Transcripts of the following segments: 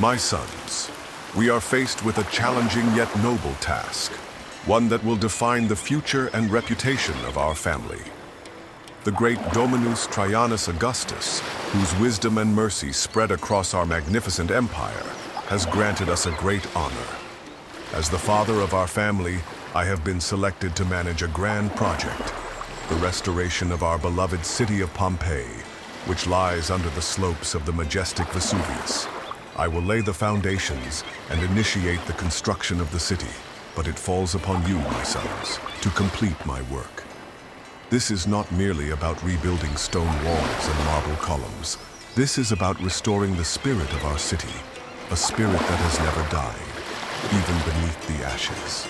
My sons, we are faced with a challenging yet noble task, one that will define the future and reputation of our family. The great Dominus Trajanus Augustus, whose wisdom and mercy spread across our magnificent empire, has granted us a great honor. As the father of our family, I have been selected to manage a grand project, the restoration of our beloved city of Pompeii, which lies under the slopes of the majestic Vesuvius. I will lay the foundations and initiate the construction of the city, but it falls upon you, my sons, to complete my work. This is not merely about rebuilding stone walls and marble columns. This is about restoring the spirit of our city, a spirit that has never died, even beneath the ashes.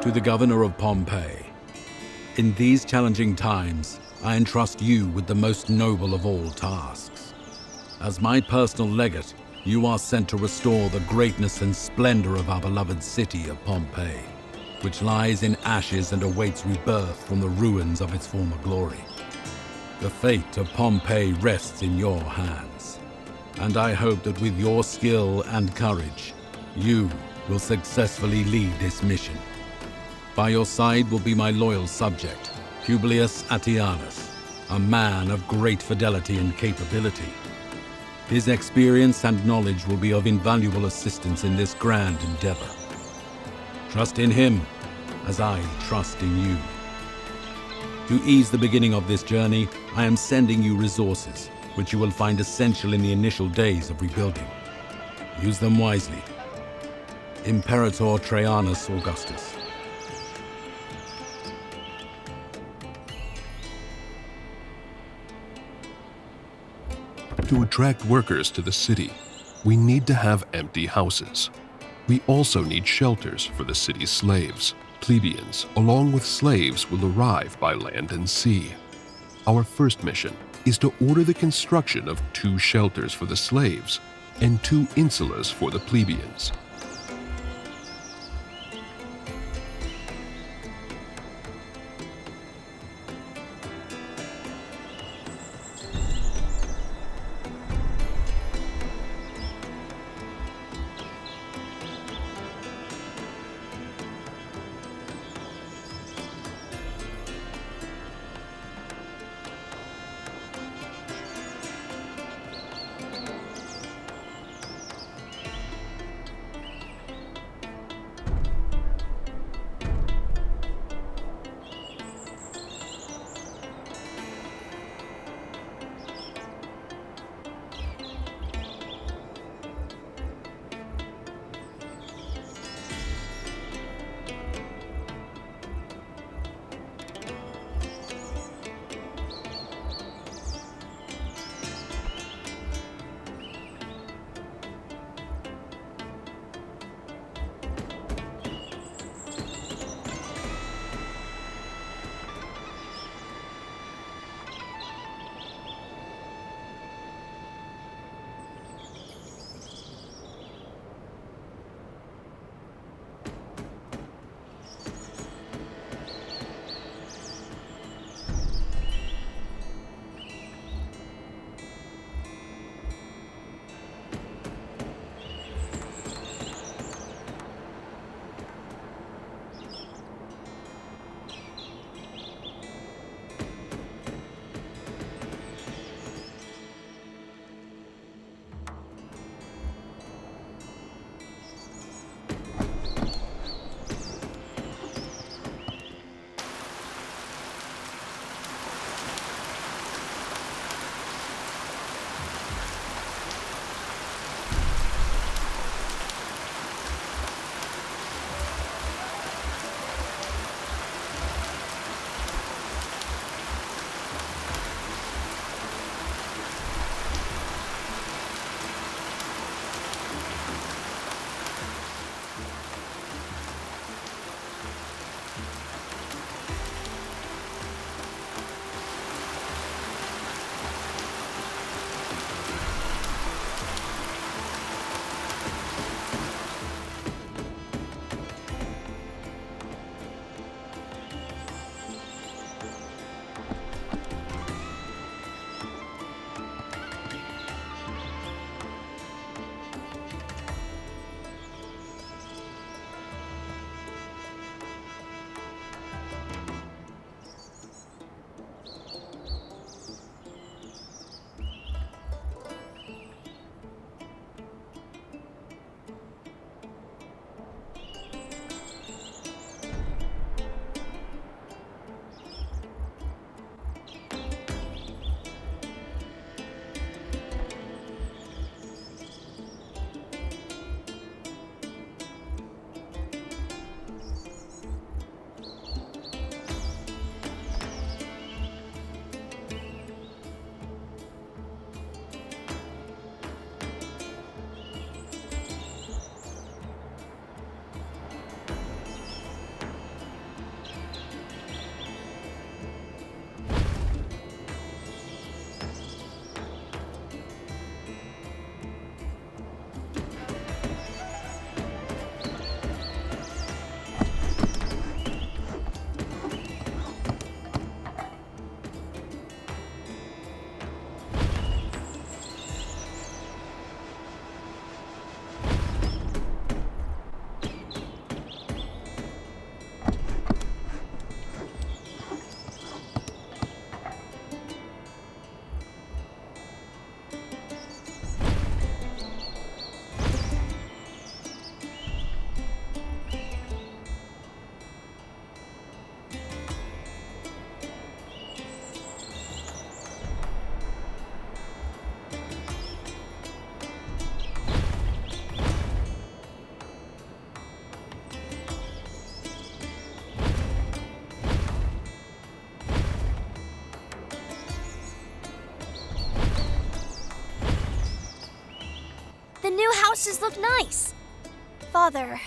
To the governor of Pompeii, in these challenging times, I entrust you with the most noble of all tasks. As my personal legate, you are sent to restore the greatness and splendor of our beloved city of Pompeii, which lies in ashes and awaits rebirth from the ruins of its former glory. The fate of Pompeii rests in your hands, and I hope that with your skill and courage, you will successfully lead this mission. By your side will be my loyal subject, Publius Attianus, a man of great fidelity and capability. His experience and knowledge will be of invaluable assistance in this grand endeavor. Trust in him, as I trust in you. To ease the beginning of this journey, I am sending you resources, which you will find essential in the initial days of rebuilding. Use them wisely. Imperator Trajanus Augustus. To attract workers to the city, we need to have empty houses. We also need shelters for the city's slaves. Plebeians, along with slaves, will arrive by land and sea. Our first mission is to order the construction of 2 shelters for the slaves and 2 insulas for the plebeians. new houses look nice. Father,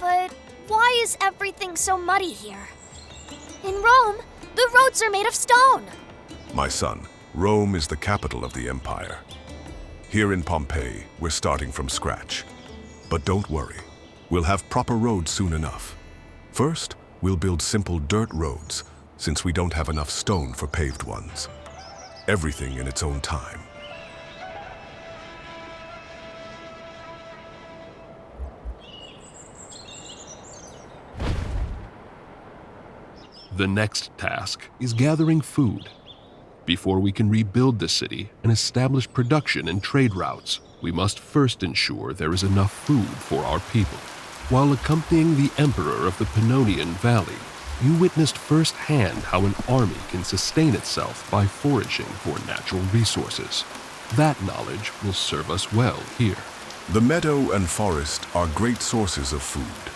but why is everything so muddy here? In Rome, the roads are made of stone. My son, Rome is the capital of the empire. Here in Pompeii, we're starting from scratch. But don't worry, we'll have proper roads soon enough. First, we'll build simple dirt roads, since we don't have enough stone for paved ones. Everything in its own time. The next task is gathering food. Before we can rebuild the city and establish production and trade routes, we must first ensure there is enough food for our people. While accompanying the emperor of the Pannonian Valley, you witnessed firsthand how an army can sustain itself by foraging for natural resources. That knowledge will serve us well here. The meadow and forest are great sources of food,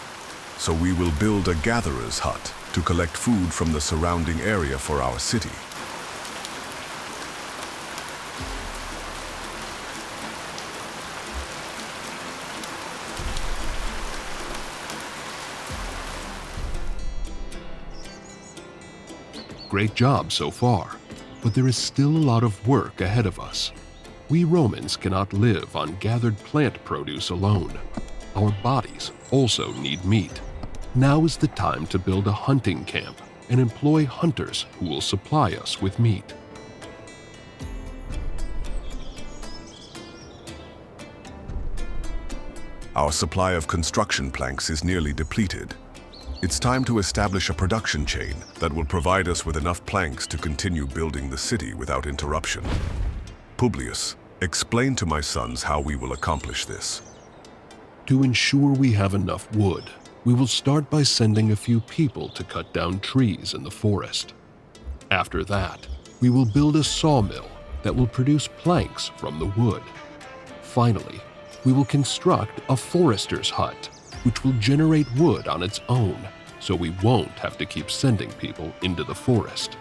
so we will build a gatherer's hut to collect food from the surrounding area for our city. Great job so far, but there is still a lot of work ahead of us. We Romans cannot live on gathered plant produce alone. Our bodies also need meat. Now is the time to build a hunting camp and employ hunters who will supply us with meat. Our supply of construction planks is nearly depleted. It's time to establish a production chain that will provide us with enough planks to continue building the city without interruption. Publius, explain to my sons how we will accomplish this. To ensure we have enough wood, we will start by sending a few people to cut down trees in the forest. After that, we will build a sawmill that will produce planks from the wood. Finally, we will construct a forester's hut, which will generate wood on its own, so we won't have to keep sending people into the forest.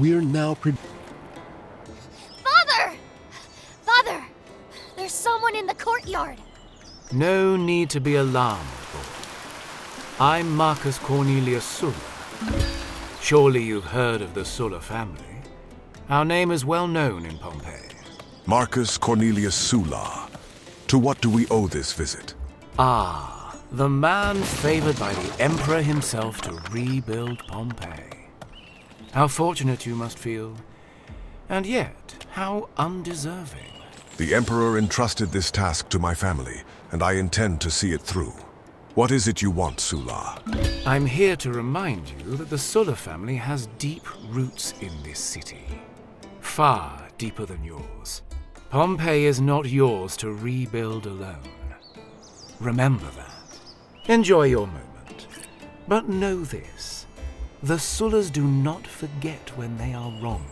We are now Father! Father! There's someone in the courtyard. No need to be alarmed, boy. I'm Marcus Cornelius Sulla. Surely you've heard of the Sulla family. Our name is well known in Pompeii. Marcus Cornelius Sulla. To what do we owe this visit? Ah, the man favored by the Emperor himself to rebuild Pompeii. How fortunate you must feel, and yet how undeserving. The Emperor entrusted this task to my family, and I intend to see it through. What is it you want, Sulla? I'm here to remind you that the Sulla family has deep roots in this city. Far deeper than yours. Pompeii is not yours to rebuild alone. Remember that. Enjoy your moment. But know this. The Sullas do not forget when they are wrong.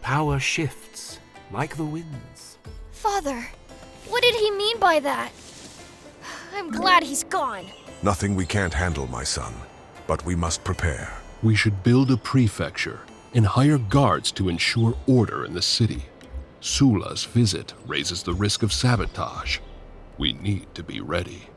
Power shifts like the winds. Father, what did he mean by that? I'm glad he's gone. Nothing we can't handle, my son. But we must prepare. We should build a prefecture and hire guards to ensure order in the city. Sulla's visit raises the risk of sabotage. We need to be ready.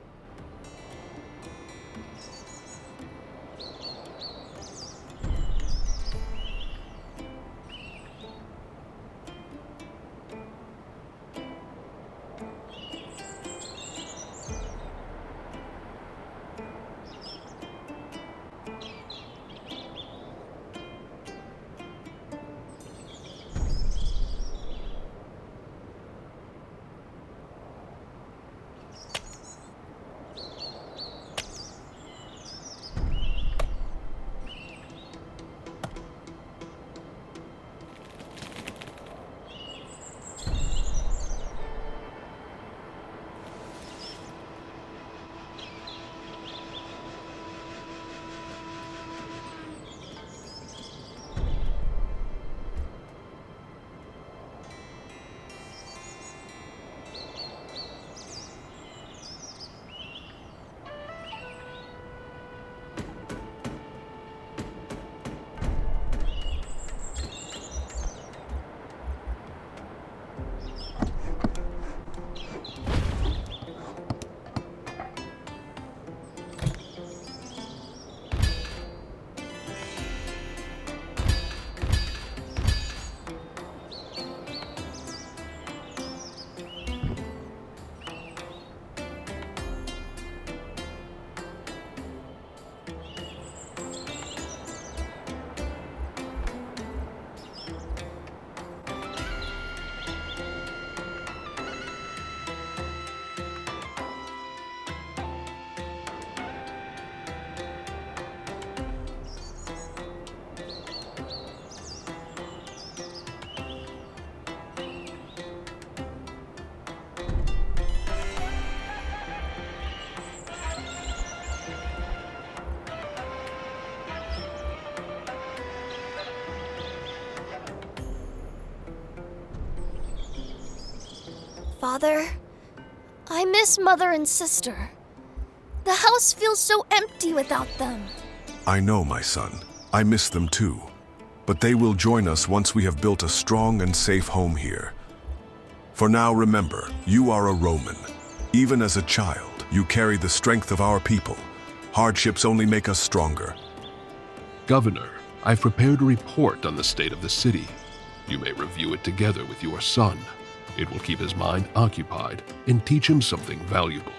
Father, I miss Mother and Sister. The house feels so empty without them. I know, my son. I miss them too. But they will join us once we have built a strong and safe home here. For now, remember, you are a Roman. Even as a child, you carry the strength of our people. Hardships only make us stronger. Governor, I've prepared a report on the state of the city. You may review it together with your son. It will keep his mind occupied and teach him something valuable.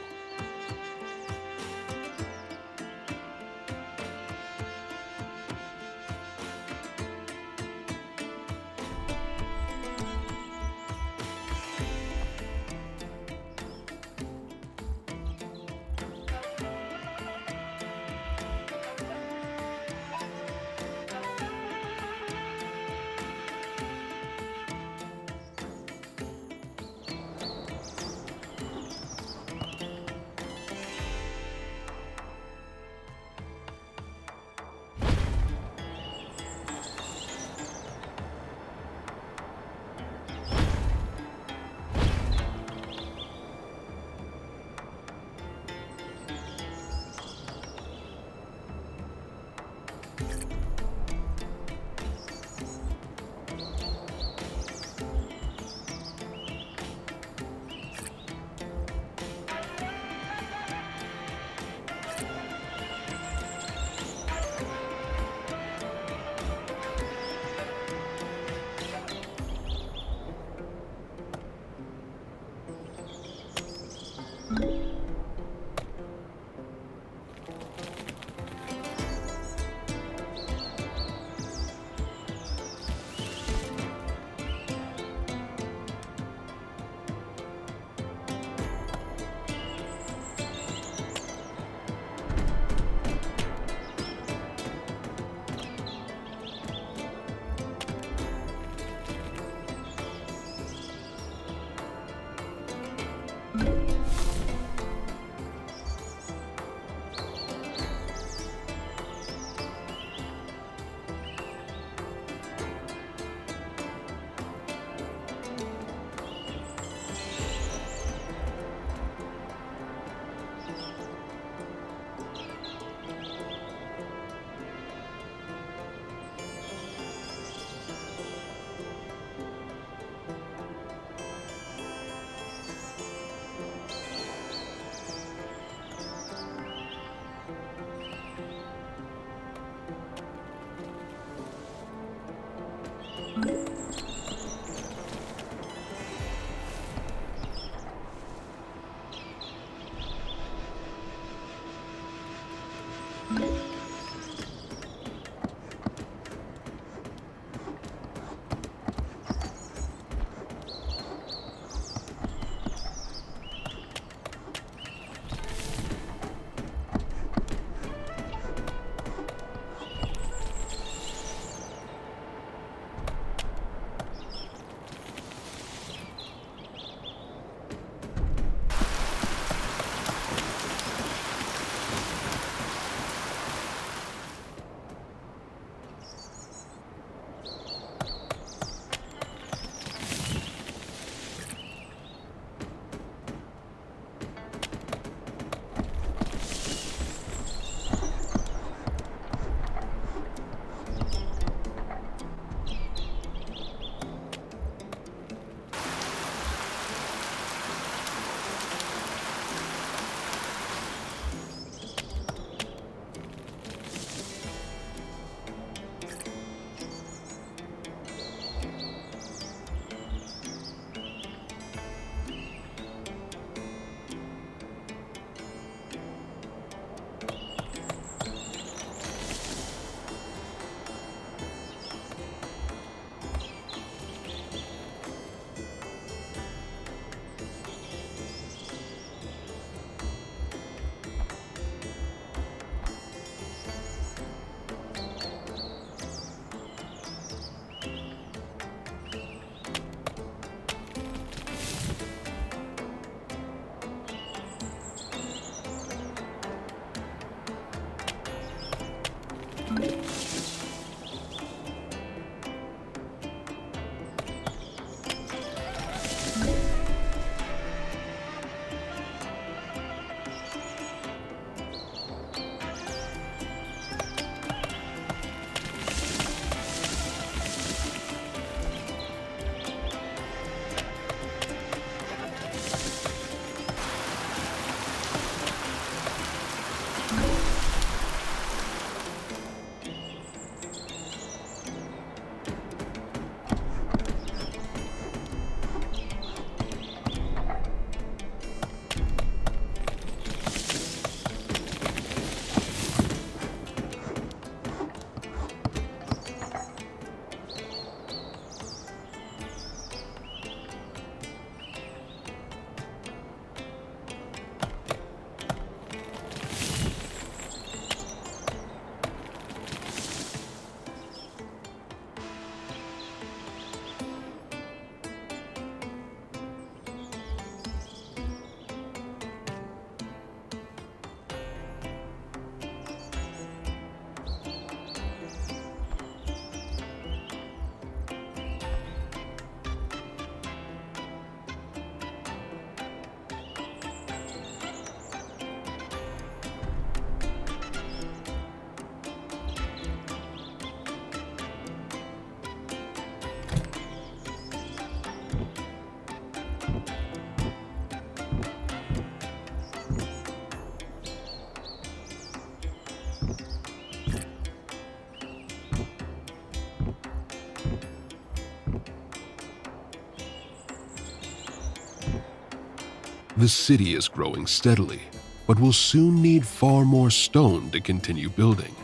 The city is growing steadily, but will soon need far more stone to continue building.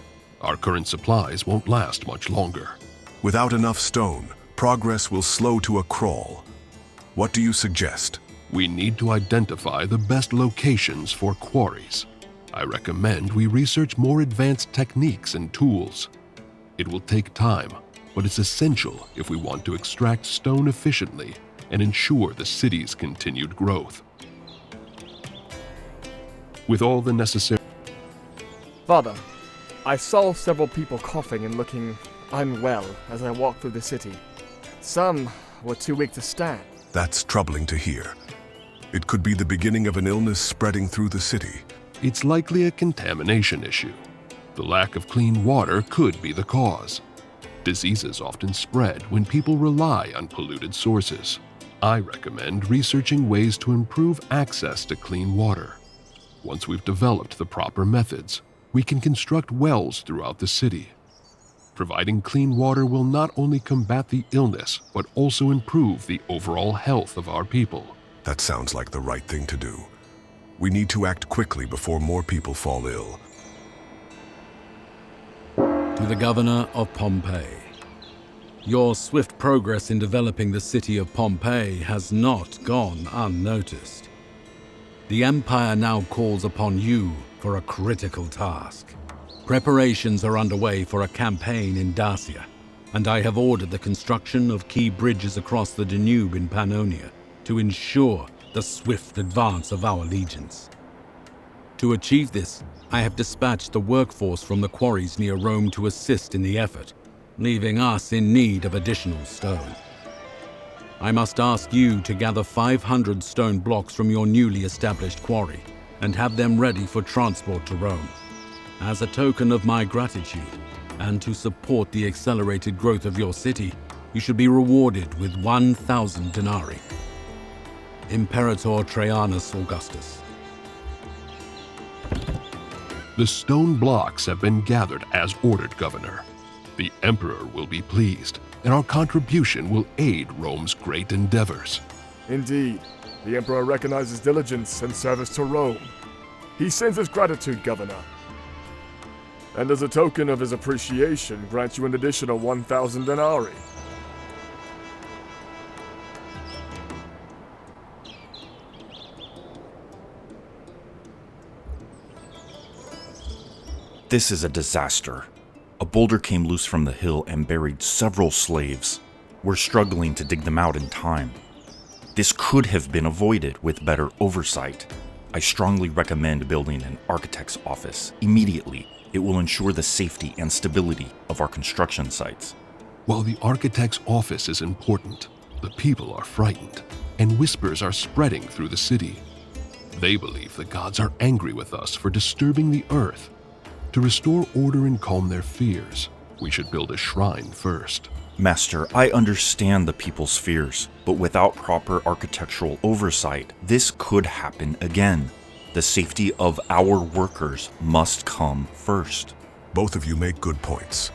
Our current supplies won't last much longer. Without enough stone, progress will slow to a crawl. What do you suggest? We need to identify the best locations for quarries. I recommend we research more advanced techniques and tools. It will take time, but it's essential if we want to extract stone efficiently and ensure the city's continued growth. With all the necessary... Father, I saw several people coughing and looking unwell as I walked through the city. Some were too weak to stand. That's troubling to hear. It could be the beginning of an illness spreading through the city. It's likely a contamination issue. The lack of clean water could be the cause. Diseases often spread when people rely on polluted sources. I recommend researching ways to improve access to clean water. Once we've developed the proper methods, we can construct wells throughout the city. Providing clean water will not only combat the illness, but also improve the overall health of our people. That sounds like the right thing to do. We need to act quickly before more people fall ill. To the governor of Pompeii. Your swift progress in developing the city of Pompeii has not gone unnoticed. The Empire now calls upon you for a critical task. Preparations are underway for a campaign in Dacia, and I have ordered the construction of key bridges across the Danube in Pannonia to ensure the swift advance of our legions. To achieve this, I have dispatched the workforce from the quarries near Rome to assist in the effort, leaving us in need of additional stone. I must ask you to gather 500 stone blocks from your newly established quarry and have them ready for transport to Rome. As a token of my gratitude, and to support the accelerated growth of your city, you should be rewarded with 1,000 denarii. Imperator Trajanus Augustus. The stone blocks have been gathered as ordered, Governor. The Emperor will be pleased, and our contribution will aid Rome's great endeavors. Indeed, the Emperor recognizes diligence and service to Rome. He sends his gratitude, Governor. And as a token of his appreciation, grants you an additional 1,000 denarii. This is a disaster. A boulder came loose from the hill and buried several slaves. We're struggling to dig them out in time. This could have been avoided with better oversight. I strongly recommend building an architect's office immediately. It will ensure the safety and stability of our construction sites. While the architect's office is important, the people are frightened, and whispers are spreading through the city. They believe the gods are angry with us for disturbing the earth. To restore order and calm their fears, we should build a shrine first. Master, I understand the people's fears, but without proper architectural oversight, this could happen again. The safety of our workers must come first. Both of you make good points.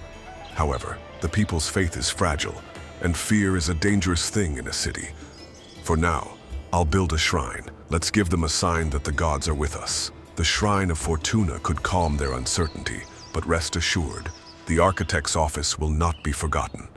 However, the people's faith is fragile, and fear is a dangerous thing in a city. For now, I'll build a shrine. Let's give them a sign that the gods are with us. The Shrine of Fortuna could calm their uncertainty, but rest assured, the architect's office will not be forgotten.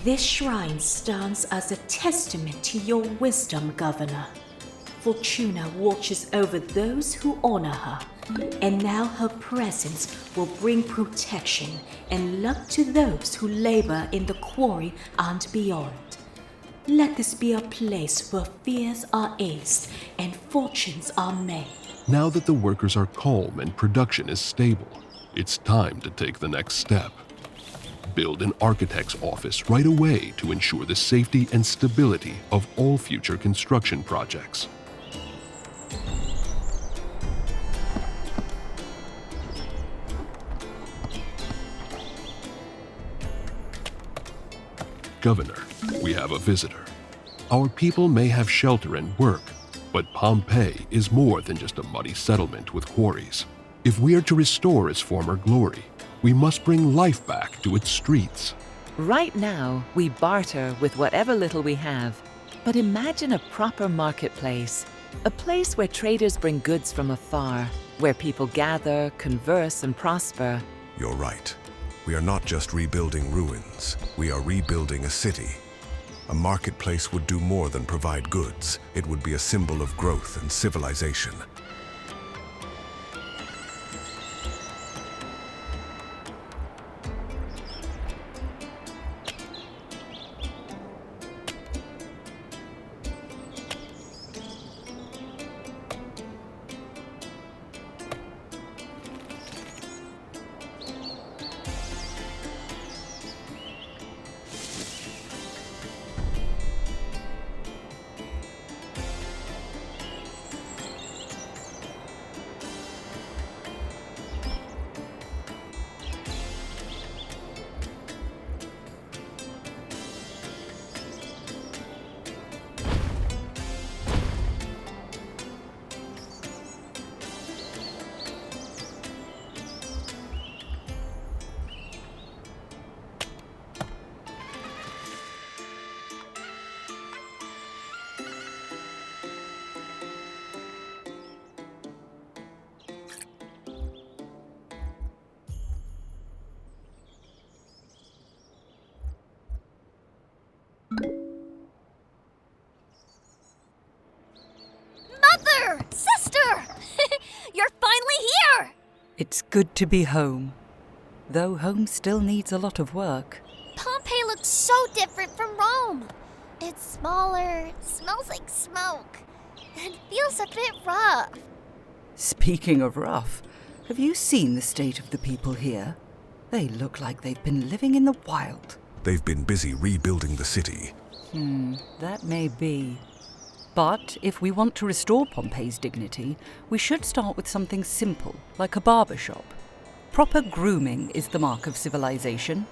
This shrine stands as a testament to your wisdom, Governor. Fortuna watches over those who honor her, and now her presence will bring protection and luck to those who labor in the quarry and beyond. Let this be a place where fears are eased and fortunes are made. Now that the workers are calm and production is stable, it's time to take the next step. Build an architect's office right away to ensure the safety and stability of all future construction projects. Governor, we have a visitor. Our people may have shelter and work, but Pompeii is more than just a muddy settlement with quarries. If we are to restore its former glory, we must bring life back to its streets. Right now, we barter with whatever little we have. But imagine a proper marketplace, a place where traders bring goods from afar, where people gather, converse, and prosper. You're right. We are not just rebuilding ruins. We are rebuilding a city. A marketplace would do more than provide goods. It would be a symbol of growth and civilization. Mother! Sister! You're finally here! It's good to be home, though home still needs a lot of work. Pompeii looks so different from Rome. It's smaller, smells like smoke, and feels a bit rough. Speaking of rough, have you seen the state of the people here? They look like they've been living in the wild. They've been busy rebuilding the city. That may be. But if we want to restore Pompeii's dignity, we should start with something simple, like a barber shop. Proper grooming is the mark of civilization.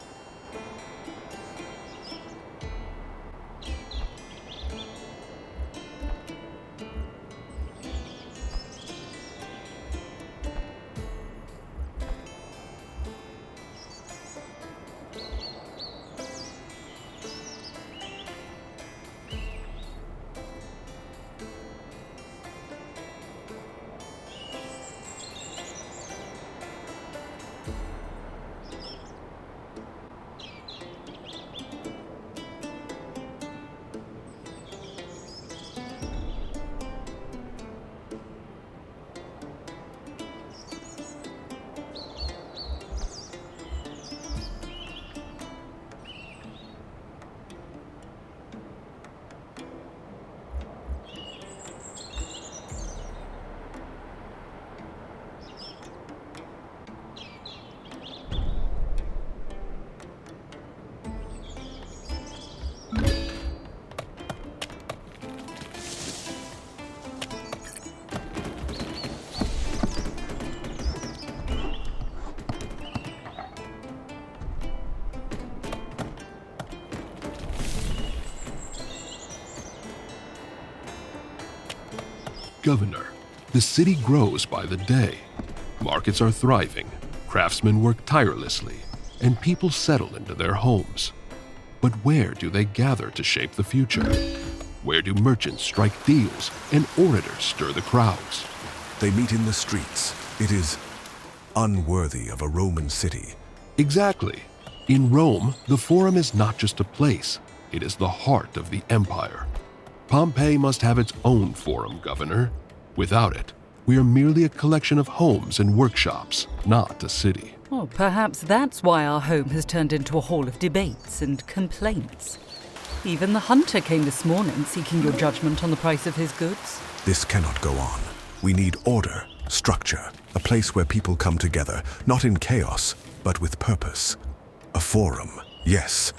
Governor, the city grows by the day. Markets are thriving, craftsmen work tirelessly, and people settle into their homes. But where do they gather to shape the future? Where do merchants strike deals and orators stir the crowds? They meet in the streets. It is unworthy of a Roman city. Exactly. In Rome, the Forum is not just a place, it is the heart of the empire. Pompeii must have its own Forum, Governor. Without it, we are merely a collection of homes and workshops, not a city. Oh, perhaps that's why our home has turned into a hall of debates and complaints. Even the hunter came this morning seeking your judgment on the price of his goods. This cannot go on. We need order, structure, a place where people come together, not in chaos, but with purpose. A forum, yes,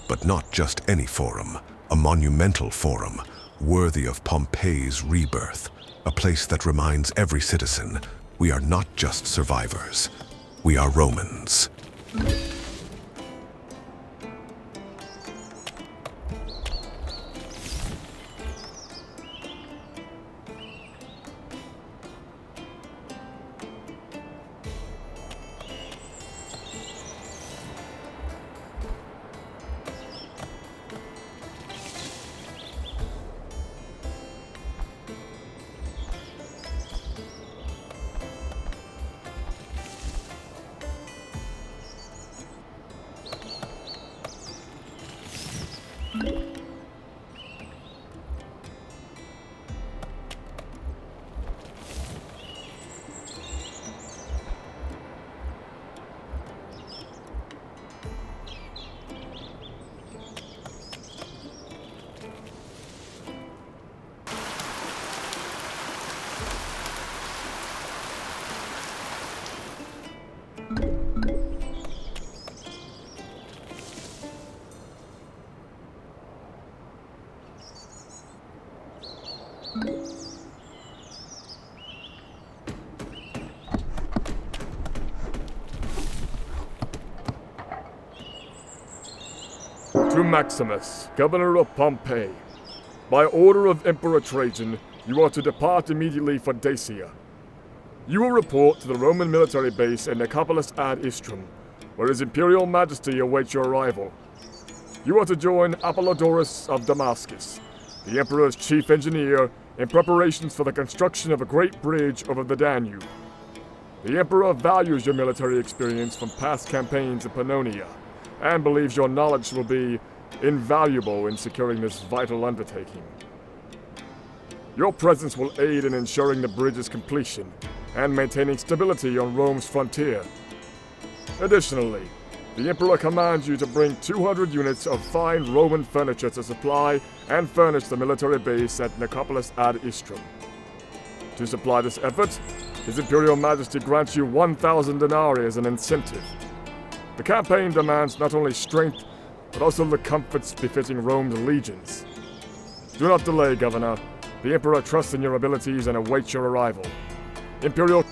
but not just any forum. A monumental forum, worthy of Pompeii's rebirth. A place that reminds every citizen, we are not just survivors. We are Romans. To Maximus, governor of Pompeii. By order of Emperor Trajan, you are to depart immediately for Dacia. You will report to the Roman military base at Nicopolis ad Istrum, where His Imperial Majesty awaits your arrival. You are to join Apollodorus of Damascus, the Emperor's chief engineer, in preparations for the construction of a great bridge over the Danube. The Emperor values your military experience from past campaigns in Pannonia, and believes your knowledge will be invaluable in securing this vital undertaking. Your presence will aid in ensuring the bridge's completion and maintaining stability on Rome's frontier. Additionally, the Emperor commands you to bring 200 units of fine Roman furniture to supply and furnish the military base at Nicopolis ad Istrum. To supply this effort, His Imperial Majesty grants you 1,000 denarii as an incentive. The campaign demands not only strength, but also the comforts befitting Rome's legions. Do not delay, Governor. The Emperor trusts in your abilities and awaits your arrival. Imperial...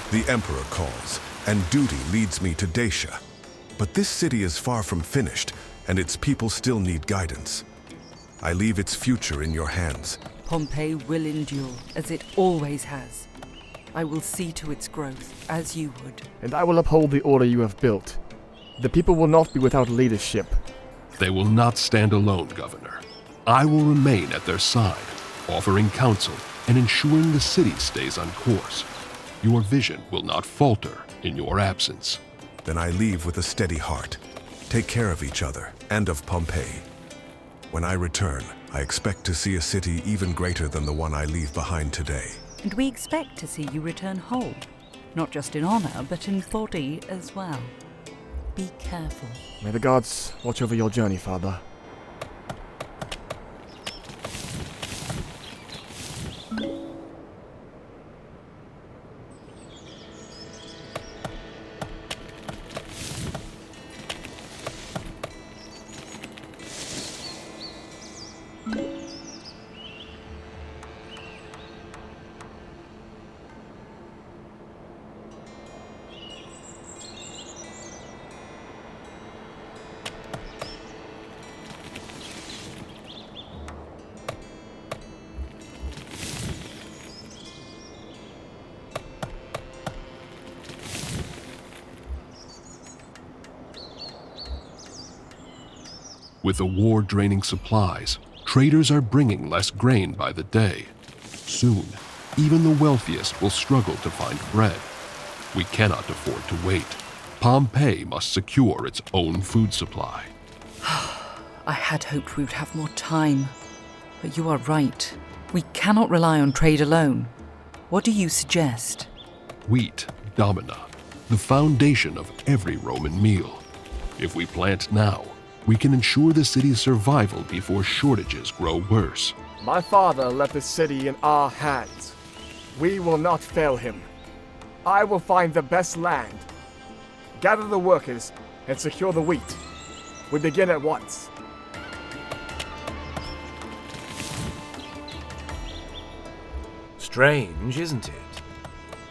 The Emperor calls, and duty leads me to Dacia. But this city is far from finished, and its people still need guidance. I leave its future in your hands. Pompeii will endure, as it always has. I will see to its growth, as you would. And I will uphold the order you have built. The people will not be without leadership. They will not stand alone, Governor. I will remain at their side, offering counsel and ensuring the city stays on course. Your vision will not falter in your absence. Then I leave with a steady heart. Take care of each other and of Pompeii. When I return, I expect to see a city even greater than the one I leave behind today. And we expect to see you return whole, not just in honor, but in body as well. Be careful. May the gods watch over your journey, Father. With the war draining supplies, traders are bringing less grain by the day. Soon, even the wealthiest will struggle to find bread. We cannot afford to wait. Pompeii must secure its own food supply. I had hoped we would have more time. But you are right. We cannot rely on trade alone. What do you suggest? Wheat, domina, the foundation of every Roman meal. If we plant now, we can ensure the city's survival before shortages grow worse. My father left the city in our hands. We will not fail him. I will find the best land, gather the workers, and secure the wheat. We begin at once. Strange, isn't it?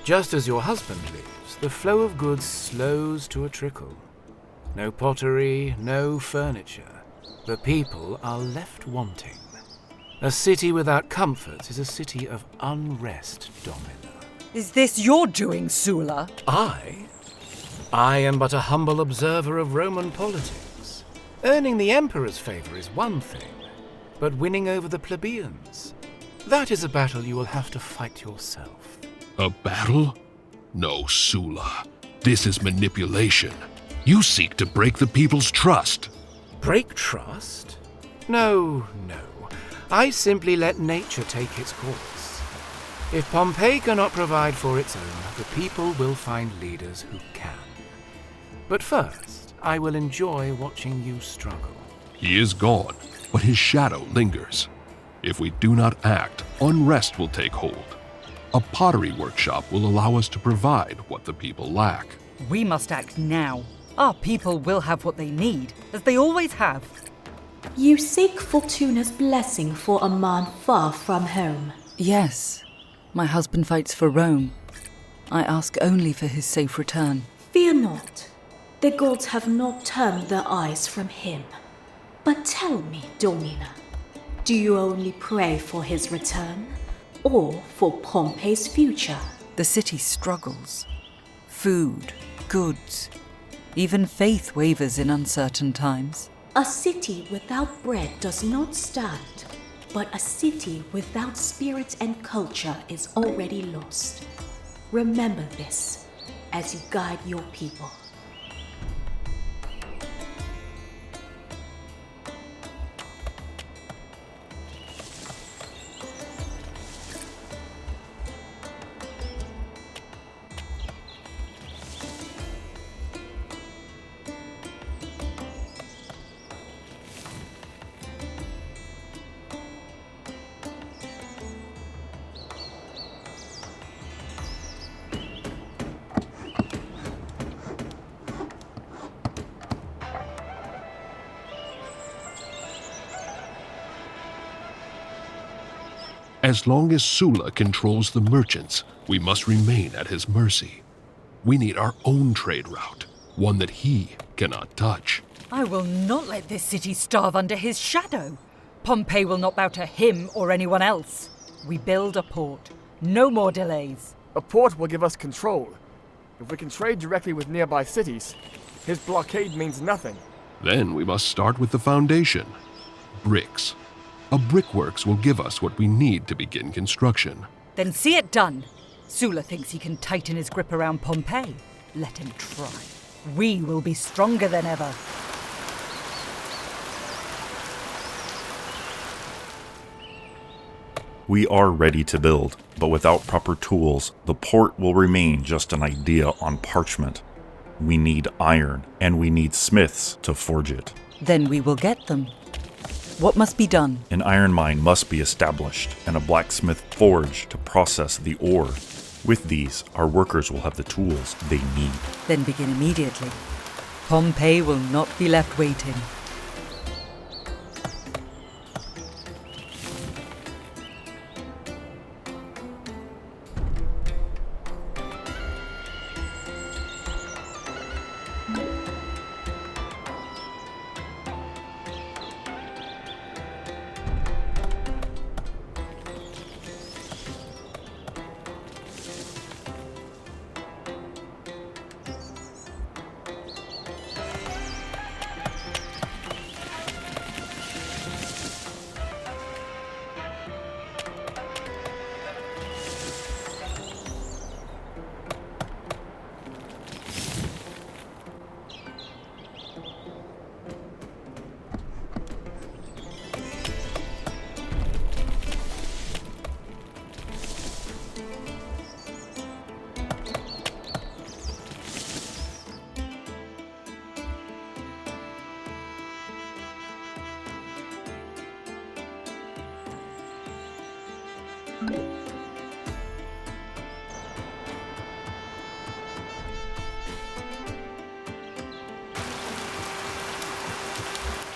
Just as your husband leaves, the flow of goods slows to a trickle. No pottery, no furniture. The people are left wanting. A city without comfort is a city of unrest, Domina. Is this your doing, Sulla? I am but a humble observer of Roman politics. Earning the emperor's favor is one thing, but winning over the plebeians, that is a battle you will have to fight yourself. A battle? No, Sulla. This is manipulation. You seek to break the people's trust. Break trust? No. I simply let nature take its course. If Pompeii cannot provide for its own, the people will find leaders who can. But first, I will enjoy watching you struggle. He is gone, but his shadow lingers. If we do not act, unrest will take hold. A pottery workshop will allow us to provide what the people lack. We must act now. Our people will have what they need, as they always have. You seek Fortuna's blessing for a man far from home. Yes. My husband fights for Rome. I ask only for his safe return. Fear not. The gods have not turned their eyes from him. But tell me, Domina, do you only pray for his return, or for Pompeii's future? The city struggles. Food, goods, even faith wavers in uncertain times. A city without bread does not stand, but a city without spirit and culture is already lost. Remember this as you guide your people. As long as Sulla controls the merchants, we must remain at his mercy. We need our own trade route, one that he cannot touch. I will not let this city starve under his shadow. Pompeii will not bow to him or anyone else. We build a port. No more delays. A port will give us control. If we can trade directly with nearby cities, his blockade means nothing. Then we must start with the foundation. Bricks. A brickworks will give us what we need to begin construction. Then see it done. Sulla thinks he can tighten his grip around Pompeii. Let him try. We will be stronger than ever. We are ready to build, but without proper tools, the port will remain just an idea on parchment. We need iron, and we need smiths to forge it. Then we will get them. What must be done? An iron mine must be established, and a blacksmith forged to process the ore. With these, our workers will have the tools they need. Then begin immediately. Pompeii will not be left waiting.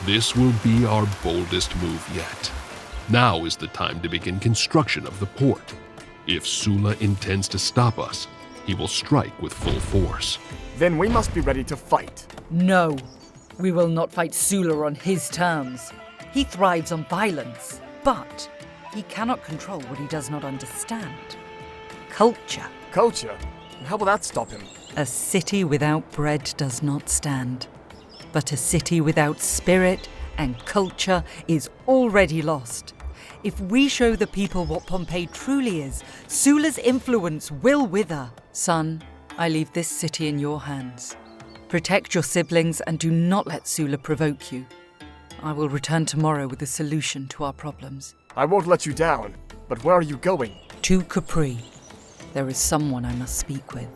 This will be our boldest move yet. Now is the time to begin construction of the port. If Sulla intends to stop us, he will strike with full force. Then we must be ready to fight. No, we will not fight Sulla on his terms. He thrives on violence, but he cannot control what he does not understand. Culture. Culture? How will that stop him? A city without bread does not stand. But a city without spirit and culture is already lost. If we show the people what Pompeii truly is, Sulla's influence will wither. Son, I leave this city in your hands. Protect your siblings and do not let Sulla provoke you. I will return tomorrow with a solution to our problems. I won't let you down, but where are you going? To Capri. There is someone I must speak with.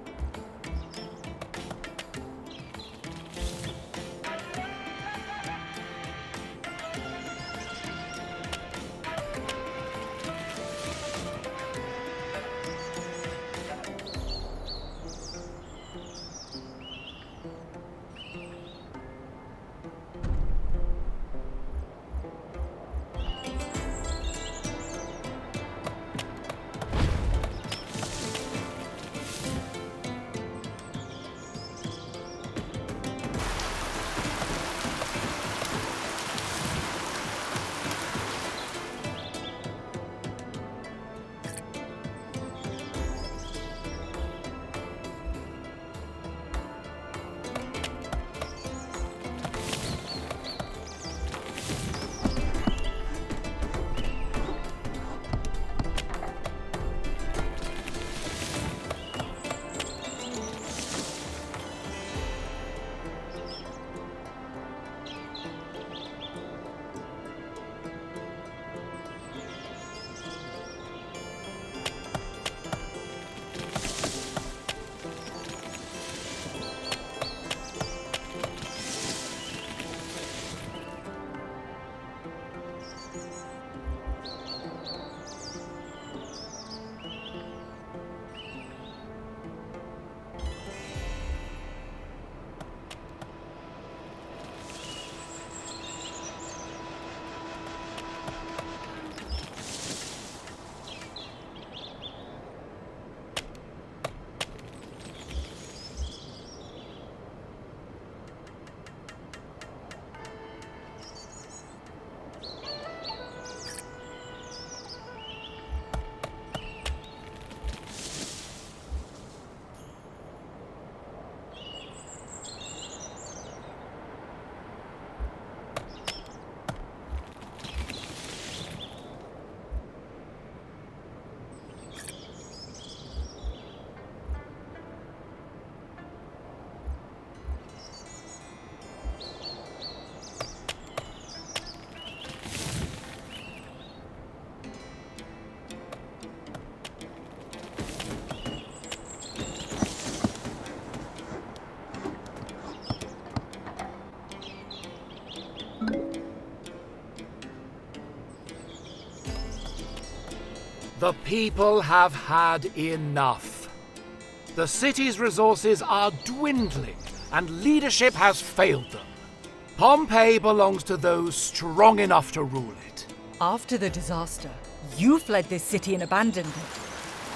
The people have had enough. The city's resources are dwindling, and leadership has failed them. Pompeii belongs to those strong enough to rule it. After the disaster, you fled this city and abandoned it.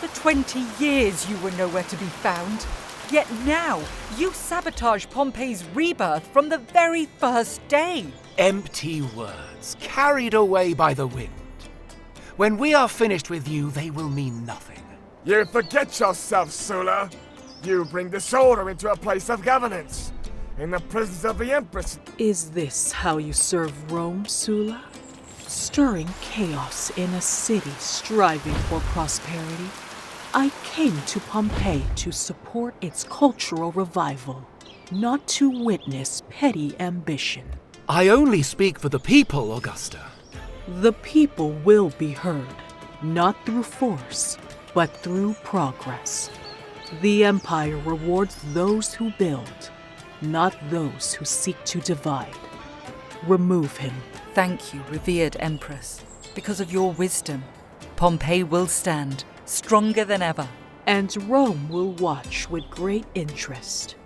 For 20 years you were nowhere to be found. Yet now, you sabotage Pompeii's rebirth from the very first day. Empty words, carried away by the wind. When we are finished with you, they will mean nothing. You forget yourself, Sulla. You bring disorder into a place of governance, in the presence of the Empress. Is this how you serve Rome, Sulla? Stirring chaos in a city striving for prosperity? I came to Pompeii to support its cultural revival, not to witness petty ambition. I only speak for the people, Augusta. The people will be heard, not through force, but through progress. The Empire rewards those who build, not those who seek to divide. Remove him. Thank you, revered Empress. Because of your wisdom, Pompeii will stand, stronger than ever. And Rome will watch with great interest.